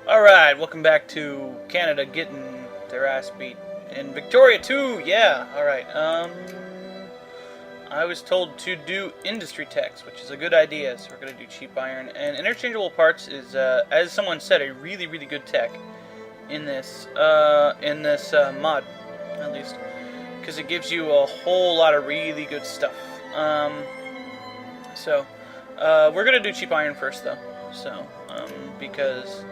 Alright, welcome back to Canada getting their ass beat. And Victoria too, yeah. Alright, I was told to do industry techs, which is a good idea, so we're gonna do cheap iron. And interchangeable parts is, as someone said, a really, really good tech in this, mod, at least. Because it gives you a whole lot of really good stuff. We're gonna do cheap iron first, though. Because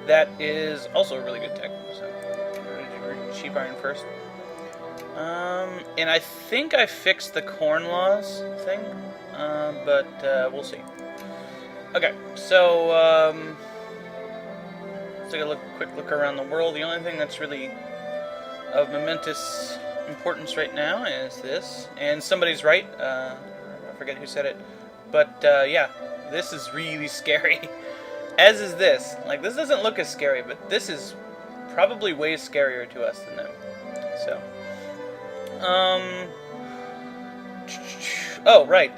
that is also a really good tech. So, we're gonna do cheap iron first. And I think I fixed the corn laws thing, but we'll see. Okay, so let's take a quick look around the world. The only thing that's really of momentous importance right now is this, and somebody's right. I forget who said it, but yeah, this is really scary. As is this. Like, this doesn't look as scary, but this is probably way scarier to us than them. So, oh, right,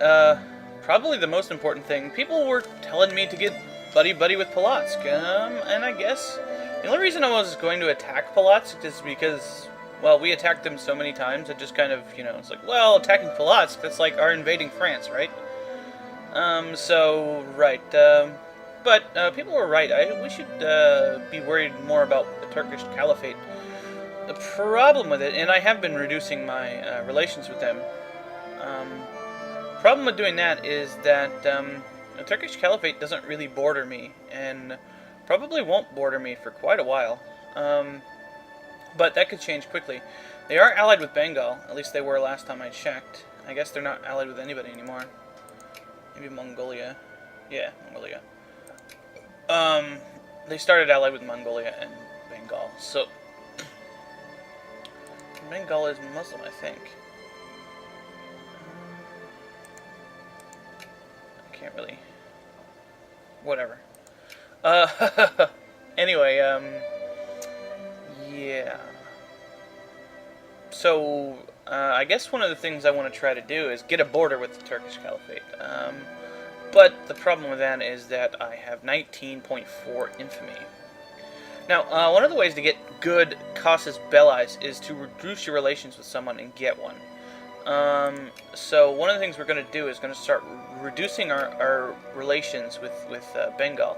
probably the most important thing. People were telling me to get buddy-buddy with Polotsk, and I guess the only reason I was going to attack Polotsk is because, well, we attacked them so many times, it just kind of, it's like, well, attacking Polotsk, that's like our invading France, right? But people were right. We should be worried more about the Turkish Caliphate. The problem with it, and I have been reducing my relations with them. Problem with doing that is that the Turkish Caliphate doesn't really border me, and probably won't border me for quite a while. But that could change quickly. They are allied with Bengal. At least they were last time I checked. I guess they're not allied with anybody anymore. Maybe Mongolia. Yeah, Mongolia. They started allied with Mongolia and Bengal. So, Bengal is Muslim, I think. I can't really... Whatever. Anyway, yeah. So, I guess one of the things I want to try to do is get a border with the Turkish Caliphate. But the problem with that is that I have 19.4 infamy. Now, one of the ways to get good casus belli is to reduce your relations with someone and get one. So one of the things we're going to do is going to start reducing our relations with Bengal.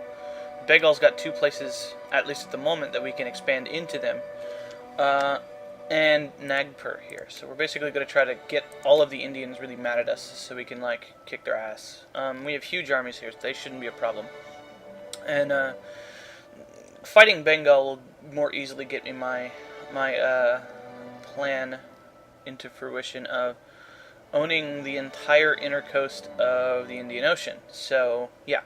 Bengal's got two places, at least at the moment, that we can expand into them. And Nagpur here. So we're basically going to try to get all of the Indians really mad at us so we can, like, kick their ass. We have huge armies here, so they shouldn't be a problem. And fighting Bengal will more easily get me my plan into fruition of owning the entire inner coast of the Indian Ocean. So, yeah.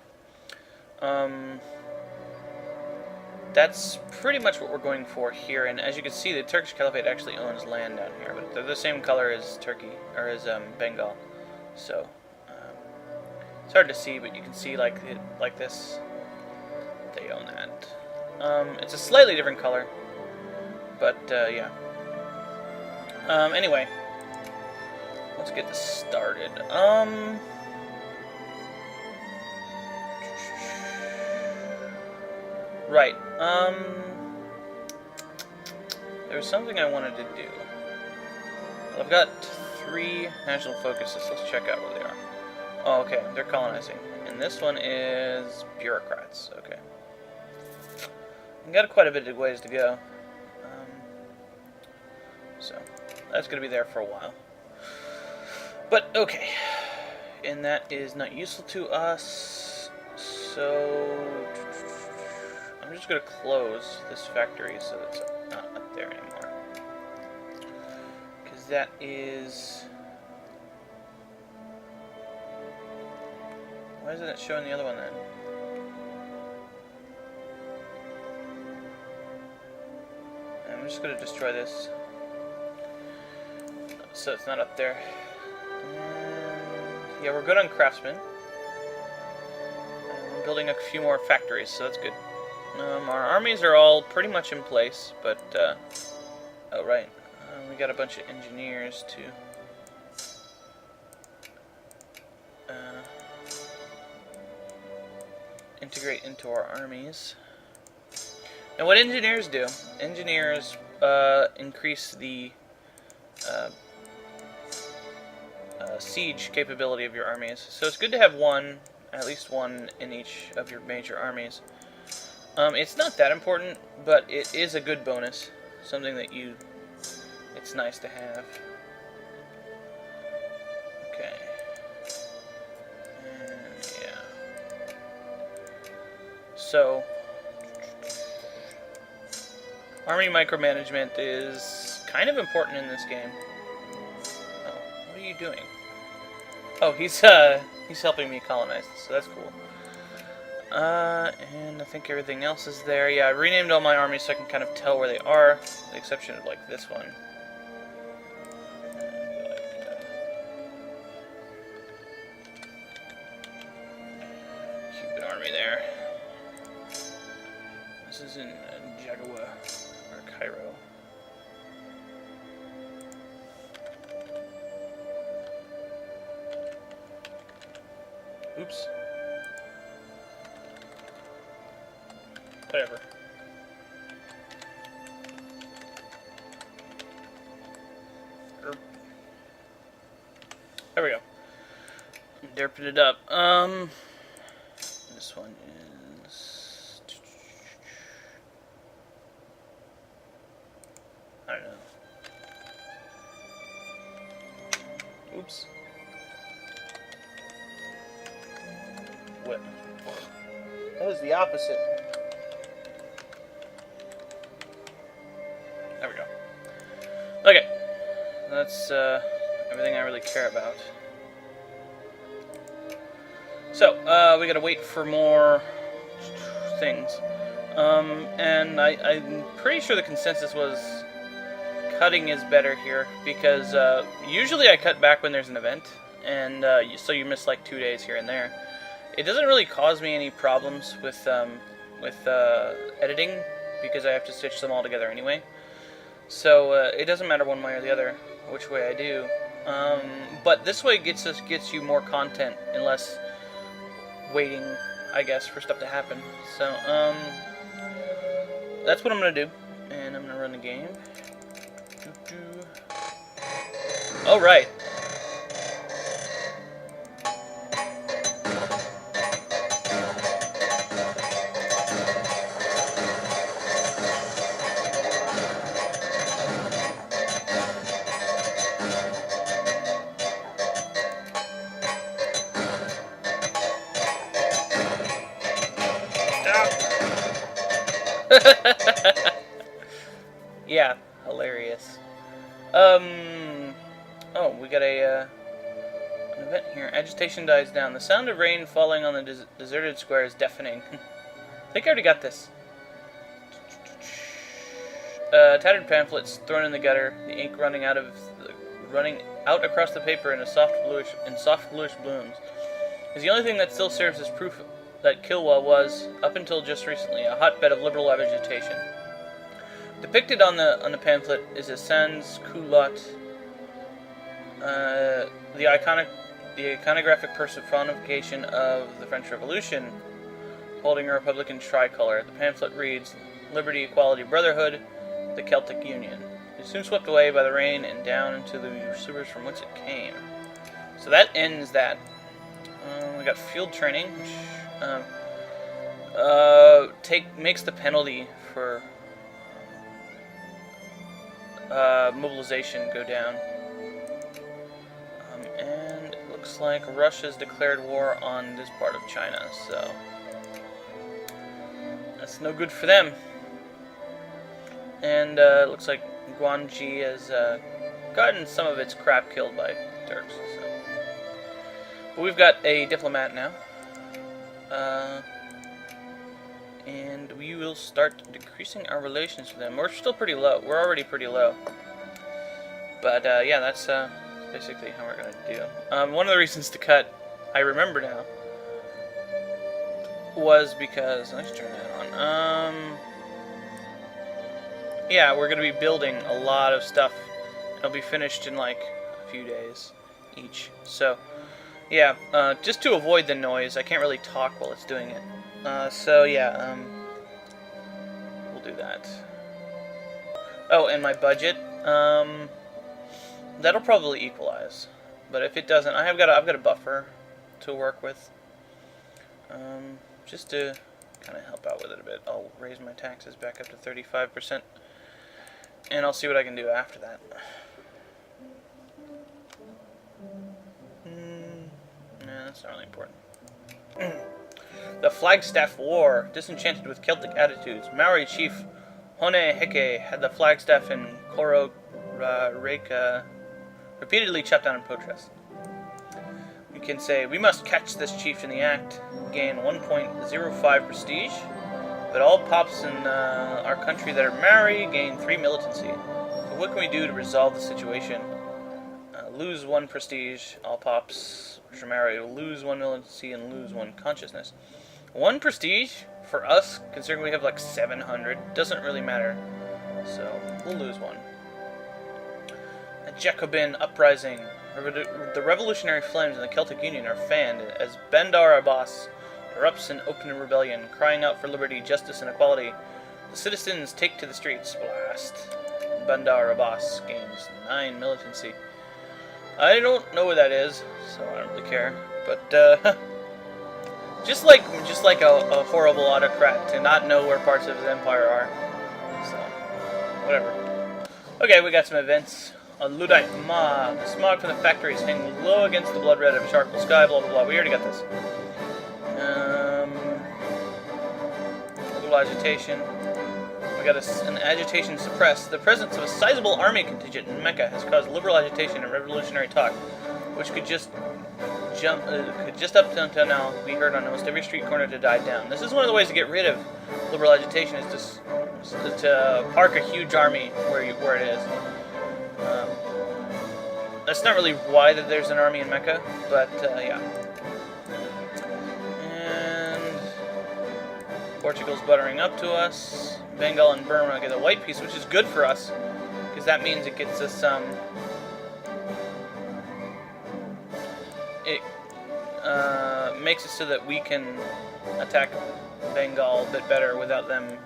That's pretty much what we're going for here, and as you can see, the Turkish Caliphate actually owns land down here, but they're the same color as Turkey, or as Bengal, so it's hard to see, but you can see like this, they own that. It's a slightly different color, but yeah. Anyway, let's get this started. Right, there was something I wanted to do. Well, I've got 3 national focuses. Let's check out what they are. Oh, okay, they're colonizing. And this one is bureaucrats. Okay. I've got quite a bit of ways to go. So, that's going to be there for a while. But, okay. And that is not useful to us. So... I'm just going to close this factory so it's not up there anymore. Because that is... Why isn't it showing the other one then? I'm just going to destroy this. So it's not up there. And yeah, we're good on craftsmen. And we're building a few more factories, so that's good. Our armies are all pretty much in place, but, oh right, we got a bunch of engineers to integrate into our armies. And what engineers do, engineers increase the uh, siege capability of your armies. So it's good to have one, at least one, in each of your major armies. It's not that important, but it is a good bonus. Something that it's nice to have. Okay. And yeah. So, army micromanagement is kind of important in this game. Oh, what are you doing? Oh, he's helping me colonize, so that's cool. And I think everything else is there. Yeah, I renamed all my armies so I can kind of tell where they are, with the exception of, like, this one. Cuban army there. This is in Jagawa, or Cairo. Oops. Whatever. There we go. Derped it up. This one is... I don't know. Oops. What? That was the opposite. There we go. Okay. That's everything I really care about. So, we gotta wait for more things. And I'm pretty sure the consensus was cutting is better here, because usually I cut back when there's an event, and so you miss like 2 days here and there. It doesn't really cause me any problems with editing, because I have to stitch them all together anyway. So it doesn't matter one way or the other which way I do. But this way gets you more content and less waiting, I guess, for stuff to happen. So that's what I'm gonna do, and I'm gonna run the game. Oh right. Yeah, hilarious. Oh, we got an event here. Agitation dies down. The sound of rain falling on the deserted square is deafening. I think I already got this. Tattered pamphlets thrown in the gutter. The ink running out across the paper in soft bluish blooms. Is the only thing that still serves as proof that Kilwa was, up until just recently, a hotbed of liberal agitation. Depicted on the pamphlet is a sans culotte, the iconographic personification of the French Revolution, holding a Republican tricolor. The pamphlet reads, "Liberty, Equality, Brotherhood, the Celtic Union." It soon swept away by the rain and down into the sewers from whence it came. So that ends that. We got field training, which makes the penalty for mobilization go down. And it looks like Russia's declared war on this part of China, so that's no good for them. And it looks like Guangxi has gotten some of its crap killed by Turks. So. But we've got a diplomat now. And we will start decreasing our relations with them. We're still pretty low. We're already pretty low. But yeah, that's basically how we're going to do. One of the reasons to cut, I remember now, was because... Let's turn that on. Yeah, we're going to be building a lot of stuff. It'll be finished in like a few days each. So, yeah, just to avoid the noise, I can't really talk while it's doing it. So, yeah, we'll do that. Oh, and my budget, that'll probably equalize. But if it doesn't, I've got a buffer to work with. Just to kind of help out with it a bit, I'll raise my taxes back up to 35%, and I'll see what I can do after that. Nah, that's not really important. The Flagstaff War, disenchanted with Celtic attitudes, Maori chief Hone Heke had the Flagstaff in Koro Reka repeatedly chopped down in protest. You can say, we must catch this chief in the act, gain 1.05 prestige, but all pops in our country that are Maori gain 3 militancy. So what can we do to resolve the situation? Lose 1 prestige, all pops, which are Maori, will lose 1 militancy and lose 1 consciousness. 1 prestige, for us, considering we have like 700, doesn't really matter, so we'll lose 1. A Jacobin uprising. The revolutionary flames in the Celtic Union are fanned as Bandar Abbas erupts in open rebellion, crying out for liberty, justice, and equality. The citizens take to the streets. Blast. Bandar Abbas gains 9 militancy. I don't know what that is, so I don't really care. But just like a horrible autocrat to not know where parts of his empire are. So whatever. Okay, we got some events. On Luddite Ma, the smog from the factories hangs low against the blood red of a charcoal sky, blah blah blah. We already got this. Liberal agitation. We got an agitation suppressed. The presence of a sizable army contingent in Mecca has caused liberal agitation and revolutionary talk, which could just up until now be heard on almost every street corner to die down. This is one of the ways to get rid of liberal agitation, is to park a huge army where it is. That's not really why that there's an army in Mecca, but yeah. And Portugal's buttering up to us. Bengal and Burma get a white piece, which is good for us, because that means it gets us it makes it so that we can attack Bengal a bit better without them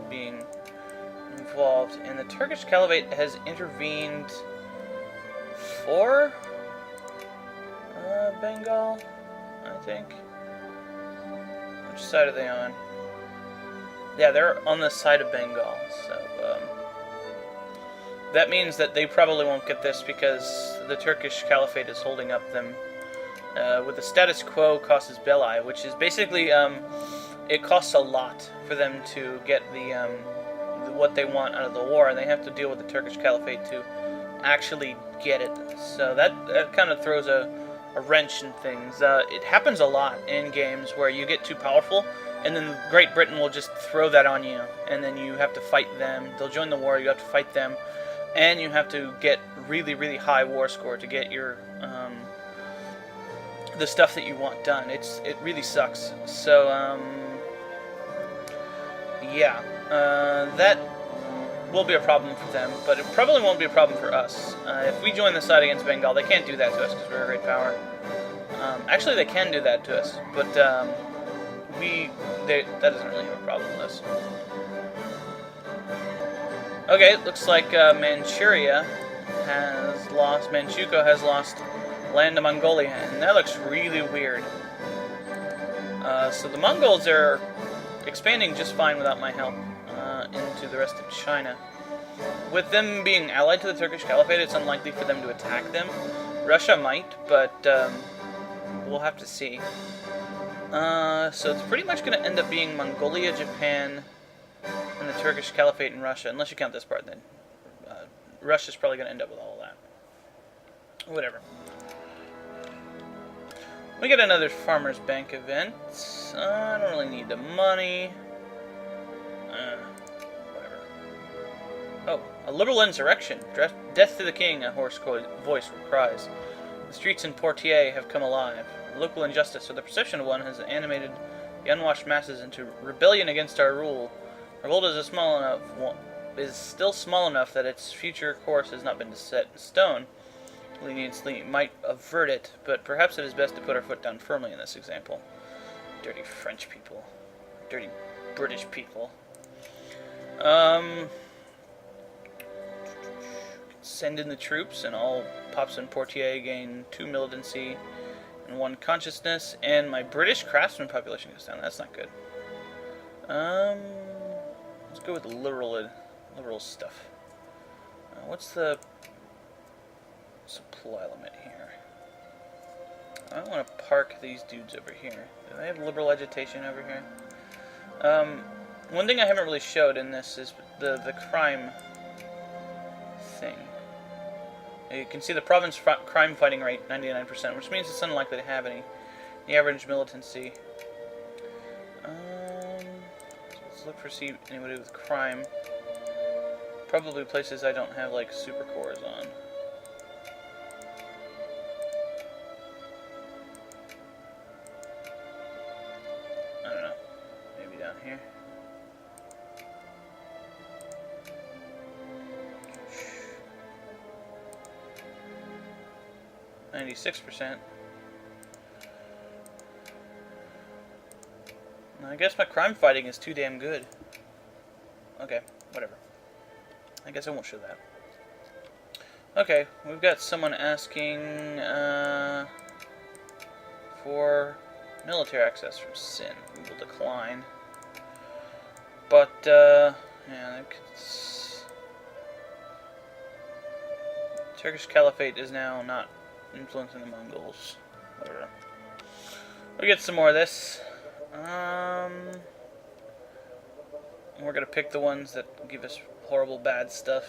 being involved. And the Turkish Caliphate has intervened for Bengal, I think. Which side are they on? Yeah, they're on the side of Bengal, so that means that they probably won't get this because the Turkish Caliphate is holding up them with the status quo casus belli, which is basically it costs a lot for them to get what they want out of the war, and they have to deal with the Turkish Caliphate to actually get it. So that kind of throws a wrench in things. It happens a lot in games where you get too powerful, and then Great Britain will just throw that on you, and then you have to fight them. They'll join the war, you have to fight them, and you have to get really, really high war score to get your the stuff that you want done. It really sucks. So yeah, that will be a problem for them, but it probably won't be a problem for us. If we join the side against Bengal, they can't do that to us because we're a great power. Actually, they can do that to us, but that doesn't really have a problem with us. Okay, it looks like Manchuria has lost, Manchukuo has lost land to Mongolia, and that looks really weird. So the Mongols are expanding just fine without my help into the rest of China. With them being allied to the Turkish Caliphate, it's unlikely for them to attack them. Russia might, but we'll have to see. So it's pretty much going to end up being Mongolia, Japan, and the Turkish Caliphate in Russia, unless you count this part, then Russia's probably going to end up with all of that. Whatever. We got another Farmers Bank event. I don't really need the money. Whatever. Oh, a liberal insurrection. Death to the king, a hoarse voice cries. The streets in Poitiers have come alive. Local injustice, or the perception of one, has animated the unwashed masses into rebellion against our rule. Revolt is still small enough that its future course has not been set in stone. Leniency might avert it, but perhaps it is best to put our foot down firmly in this example. Dirty French people. Dirty British people. Um, send in the troops, and all pops and Portier gain 2 militancy and 1 consciousness, and my British craftsman population goes down. That's not good. Let's go with the liberal stuff. What's the supply limit here? I don't want to park these dudes over here. Do they have liberal agitation over here? One thing I haven't really showed in this is the crime thing. You can see the province crime fighting rate, 99%, which means it's unlikely to have any. The average militancy. So let's look for see anybody with crime. Probably places I don't have like super cores on. I don't know. Maybe down here. 96%. I guess my crime fighting is too damn good. Okay, whatever. I guess I won't show that. Okay, we've got someone asking for military access from Sin. We will decline. But, yeah, Turkish Caliphate is now not influencing the Mongols. Whatever. We'll get some more of this. We're gonna pick the ones that give us horrible bad stuff.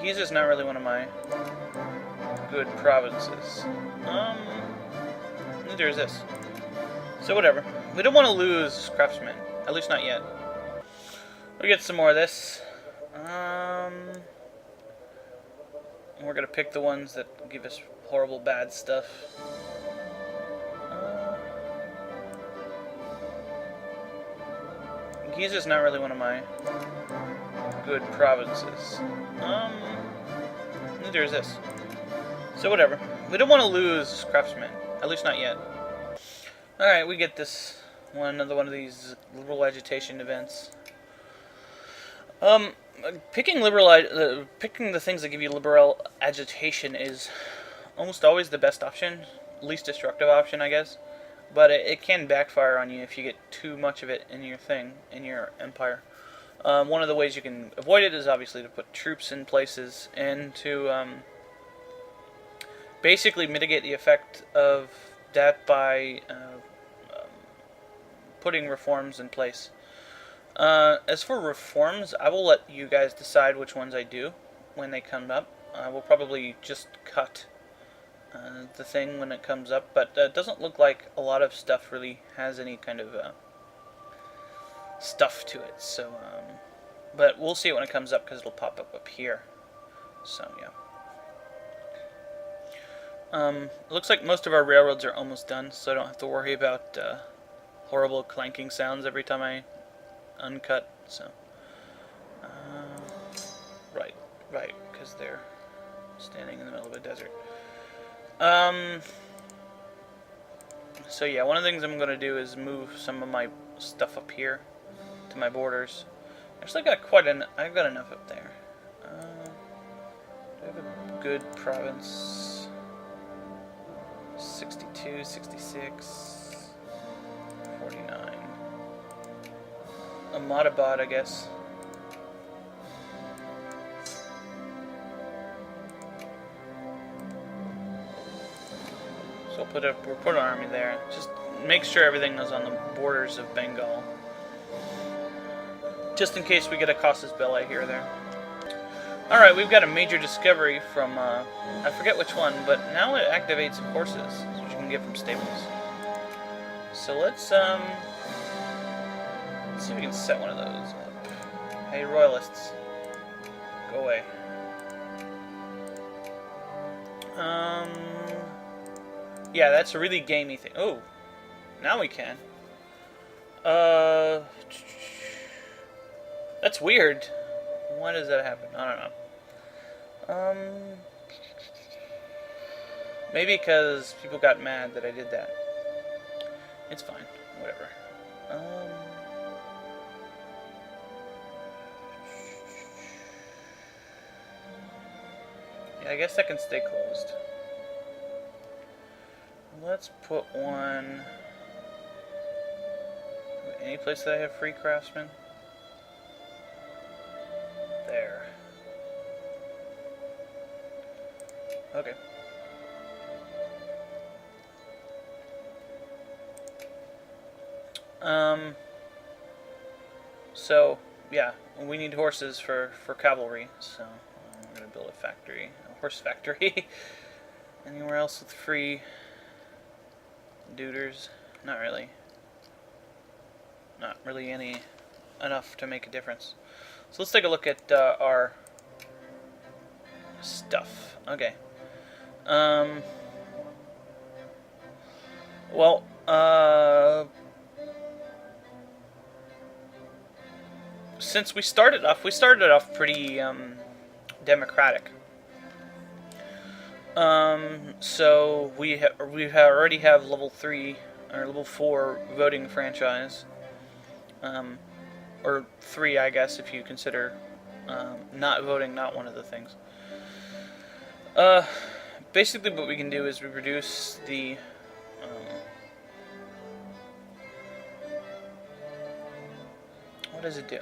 Giza's not really one of my good provinces. Neither is this. So whatever. We don't want to lose craftsmen. At least not yet. We'll get some more of this. We're gonna pick the ones that give us horrible bad stuff. Giza's not really one of my good provinces. Neither is this. So whatever. We don't want to lose craftsmen. At least not yet. Alright, we get this another one of these liberal agitation events. Picking the things that give you liberal agitation is almost always the best option, least destructive option, I guess. But it can backfire on you if you get too much of it in your empire. One of the ways you can avoid it is obviously to put troops in places and to basically mitigate the effect of that by putting reforms in place. As for reforms, I will let you guys decide which ones I do when they come up. I will probably just cut the thing when it comes up, but it doesn't look like a lot of stuff really has any kind of stuff to it. So, but we'll see it when it comes up because it'll pop up here. So yeah. It looks like most of our railroads are almost done, so I don't have to worry about horrible clanking sounds every time I uncut. So, right, because they're standing in the middle of a desert. So yeah, one of the things I'm going to do is move some of my stuff up here to my borders. Actually, I've got enough up there. Do I have a good province? 62, 66, 49. Ahmadabad, I guess. So we'll put an army there. Just make sure everything is on the borders of Bengal. Just in case we get a casus belli here or there. Alright, we've got a major discovery from, I forget which one, but now it activates horses, which you can get from stables. So let's see if we can set one of those up. Hey, royalists. Go away. Yeah, that's a really gamey thing. Oh, now we can. That's weird. Why does that happen? I don't know. Maybe because people got mad that I did that. It's fine. Whatever. Yeah, I guess that can stay closed. Let's put one... Any place that I have free craftsmen? There. Okay. So, yeah, we need horses for cavalry, so I'm going to build a factory, a horse factory. Anywhere else with free duders? Not really. Not really enough to make a difference. So let's take a look at our stuff. Okay. Well, since we started off pretty democratic. So we already have level 3 or level 4 voting franchise, or 3, I guess, if you consider not voting not one of the things. Basically, what we can do is we reduce the what does it do?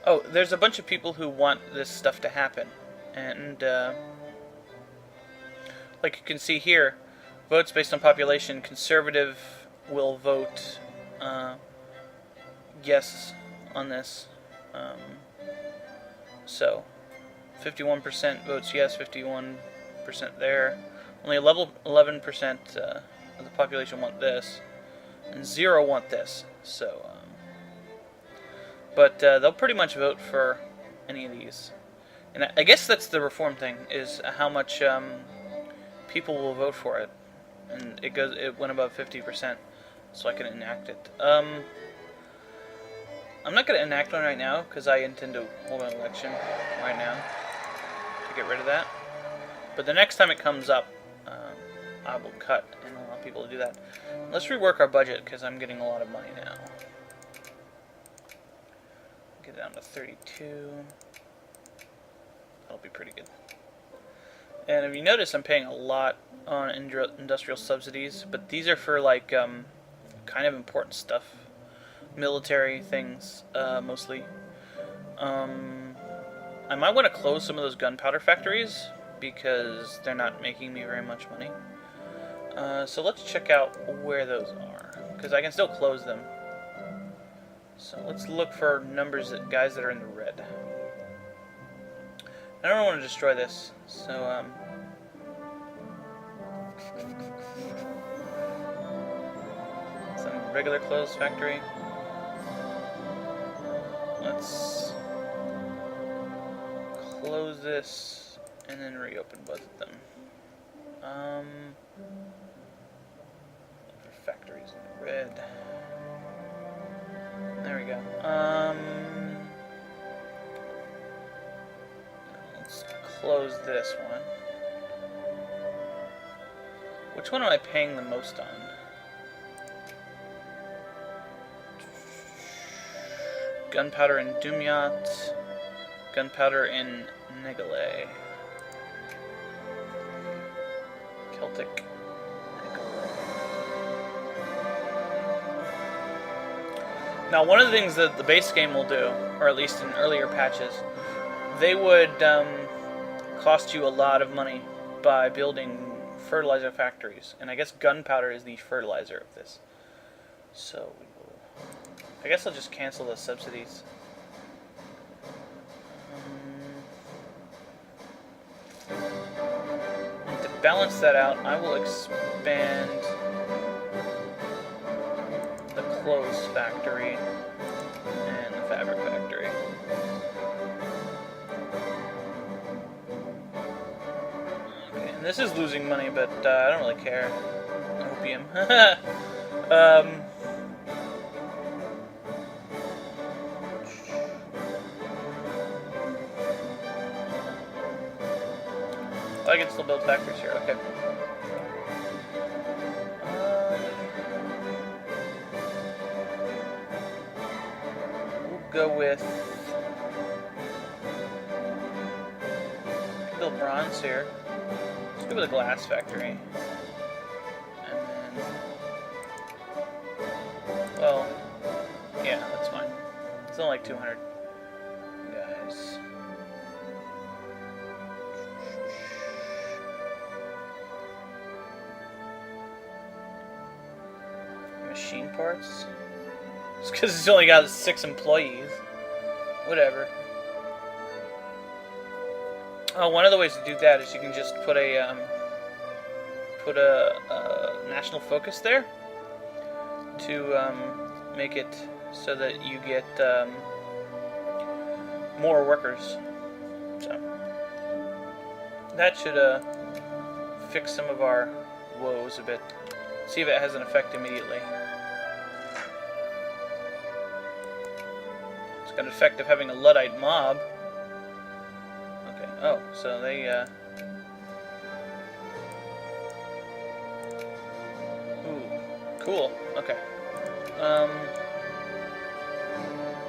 Oh, there's a bunch of people who want this stuff to happen, and like you can see here, votes based on population. Conservative will vote yes on this. So 51% votes yes, 51% there. Only 11% of the population want this, and 0 want this. So, but they'll pretty much vote for any of these. And I guess that's the reform thing, is how much people will vote for it. And it went above 50%, so I can enact it. I'm not going to enact one right now, because I intend to hold an election right now to get rid of that. But the next time it comes up, I will cut and allow people to do that. Let's rework our budget, because I'm getting a lot of money now. Get it down to 32. That'll be pretty good. And if you notice, I'm paying a lot on industrial subsidies, but these are for like kind of important stuff, military things mostly. I might want to close some of those gunpowder factories because they're not making me very much money. So let's check out where those are, because I can still close them. So let's look for numbers guys that are in the red. I don't want to destroy this, so some regular clothes factory. Let's close this and then reopen both of them. Factories in the red. There we go. Let's close this one. Which one am I paying the most on? Gunpowder in Dumyat. Gunpowder in Negale. Celtic. Now, one of the things that the base game will do, or at least in earlier patches, they would cost you a lot of money by building fertilizer factories. And I guess gunpowder is the fertilizer of this. So, I guess I'll just cancel the subsidies. And to balance that out, I will expand the clothes factory and the fabric factory. Okay, and this is losing money, but I don't really care. Opium. I can still build factories here, okay. go with build bronze here. Let's go with a glass factory. And then, well, yeah, that's fine. It's only like 200 guys. Machine parts? It's because it's only got 6 employees. Whatever. Oh, one of the ways to do that is you can just put a national focus there to make it so that you get more workers. So that should fix some of our woes a bit. See if it has an effect immediately. It's got an effect of having a Luddite mob. Okay. Oh, so they ooh, cool. Okay.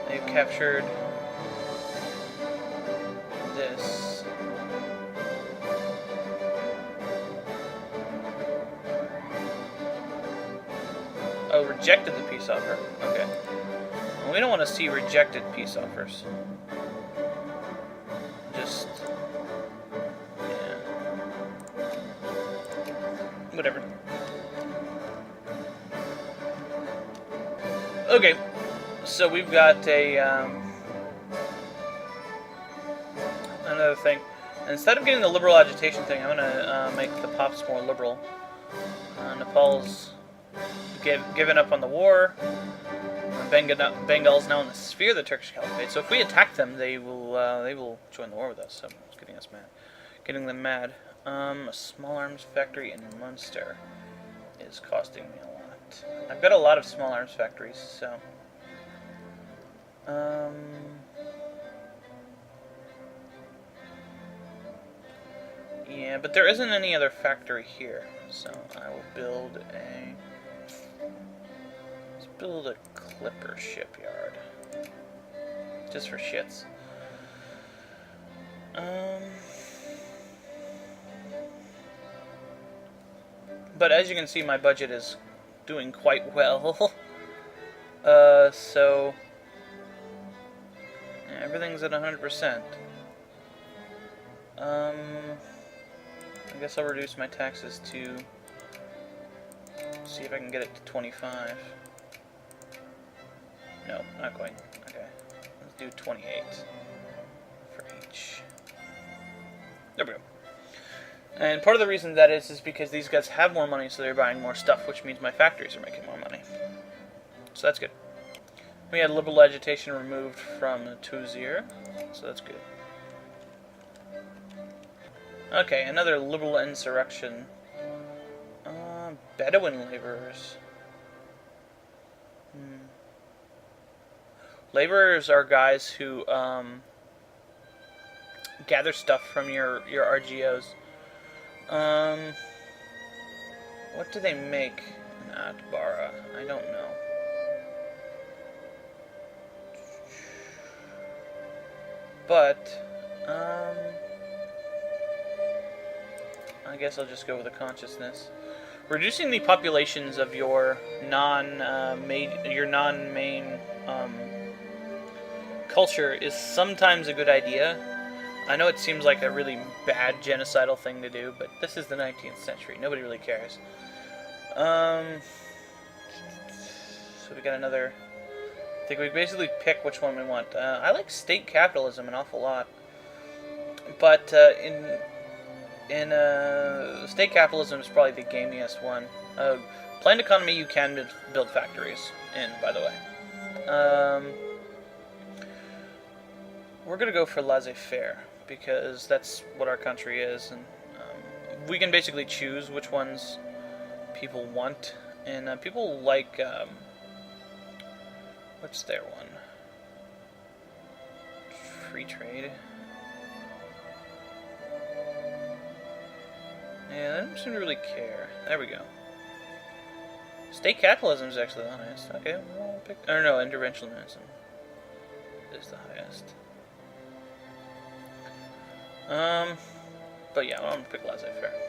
They've captured this. Oh, rejected the peace offer. Okay. Well, we don't want to see rejected peace offers. Just, yeah. Whatever. Okay. So we've got a another thing. Instead of getting the liberal agitation thing, I'm gonna make the pops more liberal. Nepal's given up on the war. Bengal's now in the sphere of the Turkish Caliphate. So if we attack them, they will join the war with us. So it's getting us mad, getting them mad. A small arms factory in Munster is costing me a lot. I've got a lot of small arms factories, so. Yeah, but there isn't any other factory here, so I will build a. Let's build a clipper shipyard, just for shits. But as you can see, my budget is doing quite well. So yeah, everything's at 100%. I guess I'll reduce my taxes to, see if I can get it to 25. No, not quite. Okay, let's do 28 for each. There we go. And part of the reason that is because these guys have more money, so they're buying more stuff, which means my factories are making more money. So that's good. We had liberal agitation removed from Tuzir, so that's good. Okay, another liberal insurrection. Bedouin laborers. Laborers are guys who gather stuff from your RGOs. What do they make in Atbara? I don't know. But I guess I'll just go with a consciousness. Reducing the populations of your non-main culture is sometimes a good idea. I know it seems like a really bad genocidal thing to do, but this is the 19th century. Nobody really cares. So we got another. I think we basically pick which one we want. I like state capitalism an awful lot, but in state capitalism is probably the gamiest one. Planned economy you can build factories in, by the way. We're gonna go for laissez-faire because that's what our country is, and we can basically choose which ones people want, and people like what's their one? Free trade. Yeah, they don't seem to really care. There we go. State capitalism is actually honest. Okay, we'll pick. Or no, interventionism. is the highest. But yeah, I'm gonna pick laissez-faire.